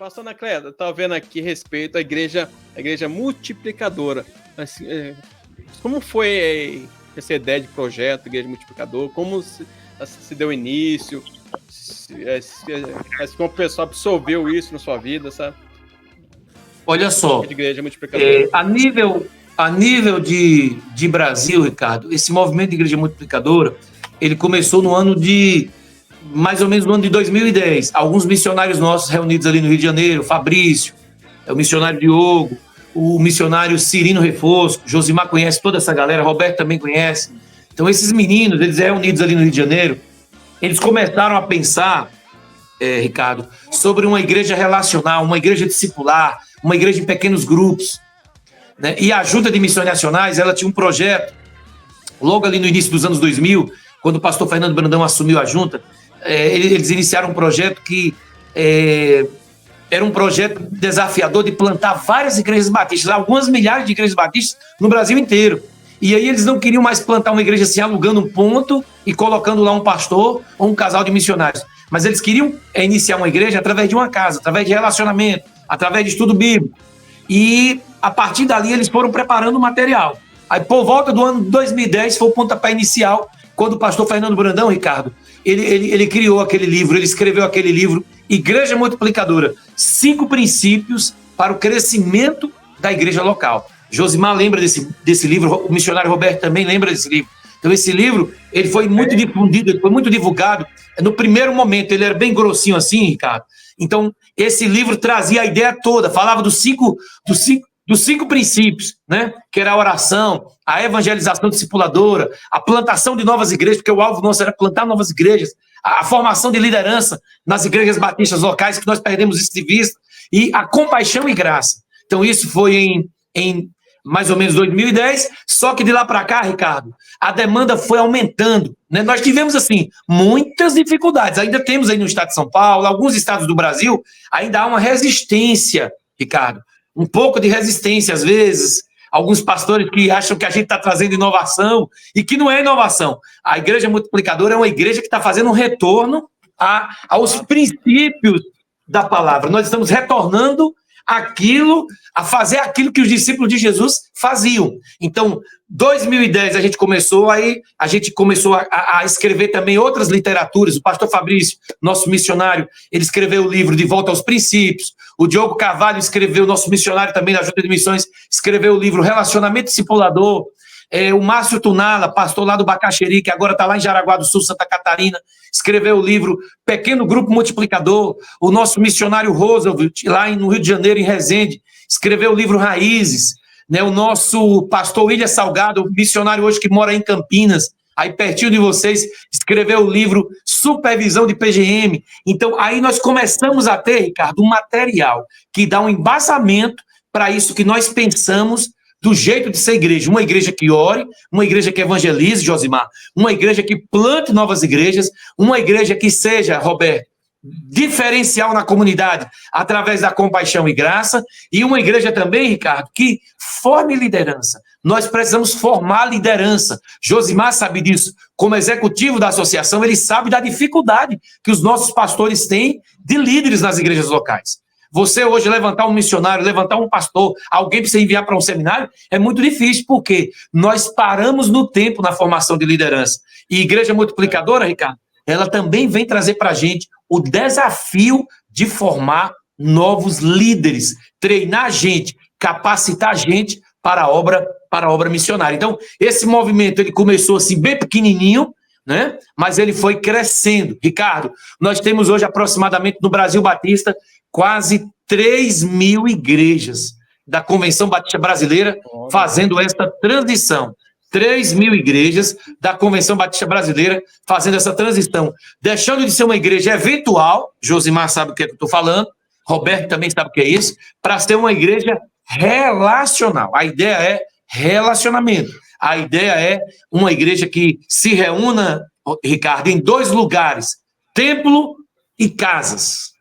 Pastor Anacleto, estava vendo aqui a respeito da igreja multiplicadora. Assim, como foi essa ideia de projeto, igreja multiplicadora? Como se deu início? Como o pessoal absorveu isso na sua vida, sabe? Olha só, igreja multiplicadora. A nível de Brasil, Ricardo, esse movimento de igreja multiplicadora, ele começou no ano de, mais ou menos no ano de 2010. Alguns missionários nossos reunidos ali no Rio de Janeiro, Fabrício, o missionário Diogo, o missionário Cirino Refosco, Josimar conhece toda essa galera, Roberto também conhece. Então esses meninos, eles reunidos ali no Rio de Janeiro, eles começaram a pensar, Ricardo, sobre uma igreja relacional, uma igreja discipular, uma igreja em pequenos grupos, né? E a Junta de Missões Nacionais, ela tinha um projeto, logo ali no início dos anos 2000, quando o pastor Fernando Brandão assumiu a junta, eles iniciaram um projeto que era um projeto desafiador de plantar várias igrejas batistas, algumas milhares de igrejas batistas no Brasil inteiro. E aí eles não queriam mais plantar uma igreja assim, alugando um ponto e colocando lá um pastor ou um casal de missionários. Mas eles queriam iniciar uma igreja através de uma casa, através de relacionamento, através de estudo bíblico. E a partir dali eles foram preparando o material. Aí por volta do ano 2010 foi o pontapé inicial, quando o pastor Fernando Brandão, Ricardo, ele criou aquele livro, ele escreveu aquele livro, Igreja Multiplicadora, 5 princípios para o crescimento da igreja local. Josimar lembra desse livro, o missionário Roberto também lembra desse livro. Então esse livro, ele foi muito difundido, ele foi muito divulgado. No primeiro momento, ele era bem grossinho assim, Ricardo. Então esse livro trazia a ideia toda, falava dos cinco princípios, né? Que era a oração, a evangelização discipuladora, a plantação de novas igrejas, porque o alvo nosso era plantar novas igrejas, a formação de liderança nas igrejas batistas locais, que nós perdemos isso de vista, e a compaixão e graça. Então isso foi em mais ou menos 2010, só que de lá para cá, Ricardo, a demanda foi aumentando, né? Nós tivemos, assim, muitas dificuldades, ainda temos aí no estado de São Paulo, alguns estados do Brasil, ainda há uma resistência, Ricardo, um pouco de resistência, às vezes, alguns pastores que acham que a gente está trazendo inovação, e que não é inovação. A igreja multiplicadora é uma igreja que está fazendo um retorno aos princípios da palavra. Nós estamos retornando a fazer aquilo que os discípulos de Jesus faziam. Então, 2010 a gente começou a escrever também outras literaturas. O pastor Fabrício, nosso missionário, ele escreveu o livro De Volta aos Princípios. O Diogo Carvalho escreveu, nosso missionário também da Junta de Missões, escreveu o livro Relacionamento Discipulador. O Márcio Tunala, pastor lá do Bacaxeri, que agora está lá em Jaraguá do Sul, Santa Catarina, escreveu o livro Pequeno Grupo Multiplicador. O nosso missionário Roosevelt, lá no Rio de Janeiro, em Resende, escreveu o livro Raízes. Né? O nosso pastor William Salgado, missionário hoje que mora em Campinas, aí pertinho de vocês, escreveu o livro Supervisão de PGM. Então, aí nós começamos a ter, Ricardo, um material que dá um embasamento para isso que nós pensamos do jeito de ser igreja. Uma igreja que ore, uma igreja que evangelize, Josimar, uma igreja que plante novas igrejas, uma igreja que seja, Roberto, diferencial na comunidade através da compaixão e graça, e uma igreja também, Ricardo, que forme liderança. Nós precisamos formar liderança. Josimar sabe disso. Como executivo da associação, ele sabe da dificuldade que os nossos pastores têm de líderes nas igrejas locais. Você hoje levantar um missionário, levantar um pastor, alguém para você enviar para um seminário, é muito difícil, porque nós paramos no tempo na formação de liderança. E Igreja Multiplicadora, Ricardo, ela também vem trazer para a gente o desafio de formar novos líderes, treinar a gente, capacitar a gente para a obra missionária. Então, esse movimento ele começou assim bem pequenininho, né? Mas ele foi crescendo. Ricardo, nós temos hoje aproximadamente no Brasil Batista quase 3.000 igrejas da Convenção Batista Brasileira fazendo esta transição. 3.000 igrejas da Convenção Batista Brasileira fazendo essa transição, deixando de ser uma igreja eventual, Josimar sabe o que eu estou falando, Roberto também sabe o que é isso, para ser uma igreja relacional. A ideia é relacionamento. A ideia é uma igreja que se reúna, Ricardo, em 2 lugares, templo e casas.